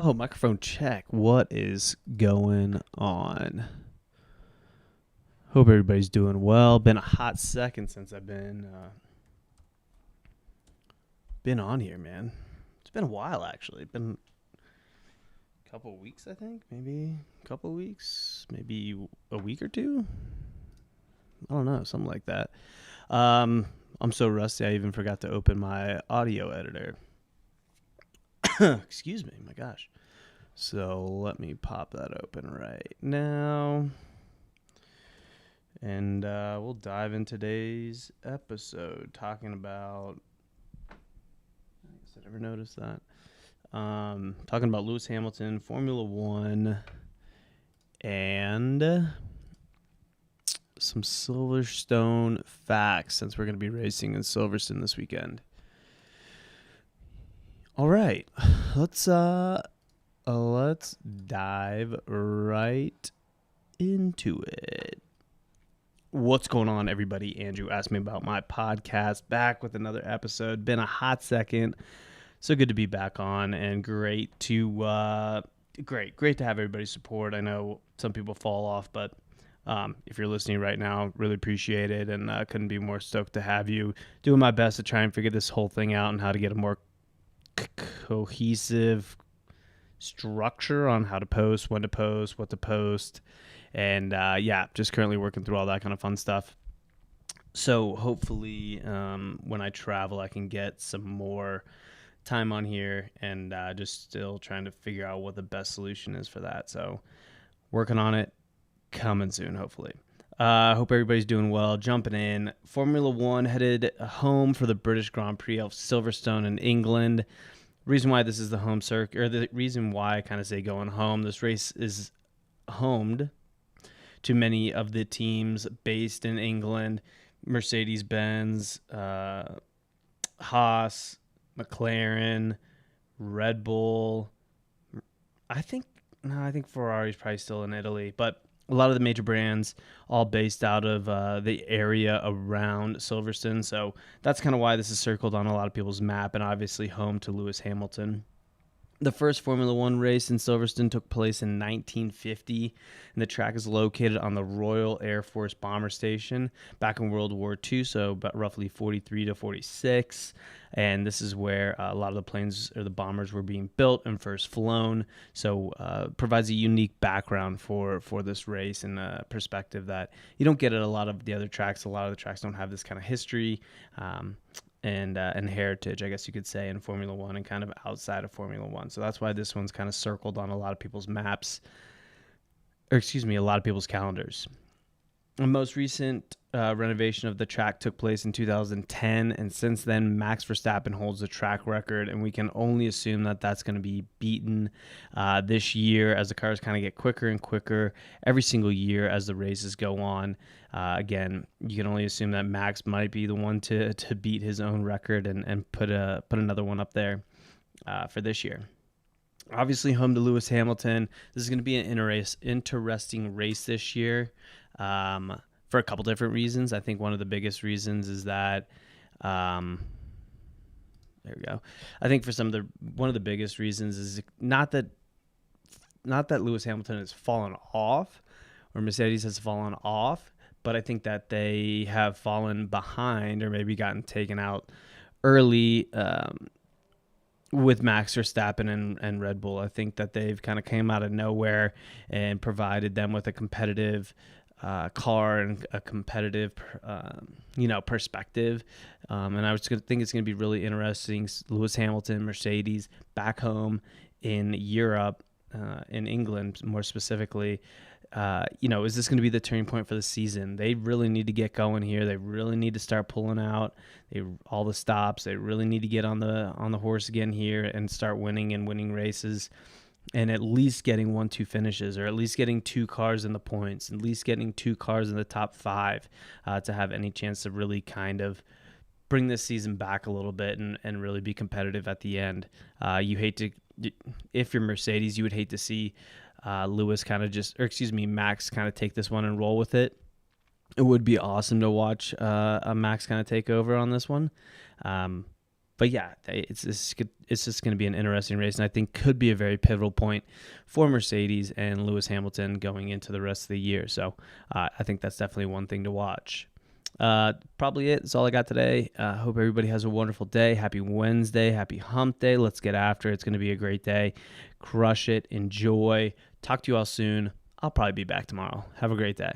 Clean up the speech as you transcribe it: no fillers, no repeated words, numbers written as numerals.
Oh, microphone check. What is going on? Hope everybody's doing well. Been a hot second since I've been on here, man. It's been a while actually. Been a couple of weeks, I think. Maybe a couple of weeks, maybe a week or two. I don't know, something like that. Um, I'm so rusty. I even forgot to open my audio editor. Excuse me. My gosh. So let me pop that open right now. And we'll dive in today's episode talking about. I guess I never noticed that. Talking about Lewis Hamilton, Formula One, and some Silverstone facts since we're going to be racing in Silverstone this weekend. All right, let's dive right into it. What's going on, everybody? Andrew asked me about my podcast. Back with another episode. Been a hot second. So good to be back on, and great to have everybody's support. I know some people fall off, but if you're listening right now, really appreciate it, and couldn't be more stoked to have you. Doing my best to try and figure this whole thing out and how to get a more cohesive structure on how to post, when to post, what to post. And just currently working through all that kind of fun stuff. So hopefully when I travel, I can get some more time on here, and just still trying to figure out what the best solution is for that. So working on it, coming soon, hopefully. Hope everybody's doing well. Jumping in, Formula One headed home for the British Grand Prix of Silverstone in England. Reason why this is the home circuit, or the reason why I kind of say going home, this race is homed to many of the teams based in England: Mercedes-Benz, Haas, McLaren, Red Bull. I think Ferrari's probably still in Italy, but a lot of the major brands all based out of the area around Silverstone. So that's kind of why this is circled on a lot of people's map, and obviously home to Lewis Hamilton. The first Formula One race in Silverstone took place in 1950, and the track is located on the Royal Air Force Bomber Station back in World War II, so about roughly 43 to 46. And this is where a lot of the planes or the bombers were being built and first flown. So provides a unique background for this race, and a perspective that you don't get at a lot of the other tracks. A lot of the tracks don't have this kind of history. And heritage, I guess you could say, in Formula One and kind of outside of Formula One. So that's why this one's kind of circled on a lot of people's maps, or excuse me, a lot of people's calendars. The most recent renovation of the track took place in 2010, and since then, Max Verstappen holds the track record, and we can only assume that that's going to be beaten this year as the cars kind of get quicker and quicker every single year as the races go on. Again, you can only assume that Max might be the one to beat his own record and put another one up there for this year. Obviously, home to Lewis Hamilton. This is going to be an interesting race this year for a couple different reasons. I think one of the biggest reasons is that, there we go. I think one of the biggest reasons is not that Lewis Hamilton has fallen off or Mercedes has fallen off, but I think that they have fallen behind or maybe gotten taken out early with Max Verstappen and Red Bull. I think that they've kind of came out of nowhere and provided them with a competitive car and a competitive, perspective. And I think it's going to be really interesting. Lewis Hamilton, Mercedes, back home in Europe, in England more specifically. Is this going to be the turning point for the season? They really need to get going here. They really need to start pulling out all the stops. They really need to get on the horse again here and start winning races, and at least getting 1-2 finishes, or at least getting 2 cars in the points, at least getting 2 cars in the top 5 to have any chance to really kind of bring this season back a little bit and really be competitive at the end. If you're Mercedes, you would hate to see Max kind of take this one and roll with it. It would be awesome to watch Max kind of take over on this one. But yeah, it's just going to be an interesting race, and I think could be a very pivotal point for Mercedes and Lewis Hamilton going into the rest of the year. So I think that's definitely one thing to watch. Probably it. That's all I got today. Hope everybody has a wonderful day. Happy Wednesday. Happy hump day. Let's get after it. It's going to be a great day. Crush it. Enjoy. Talk to you all soon. I'll probably be back tomorrow. Have a great day.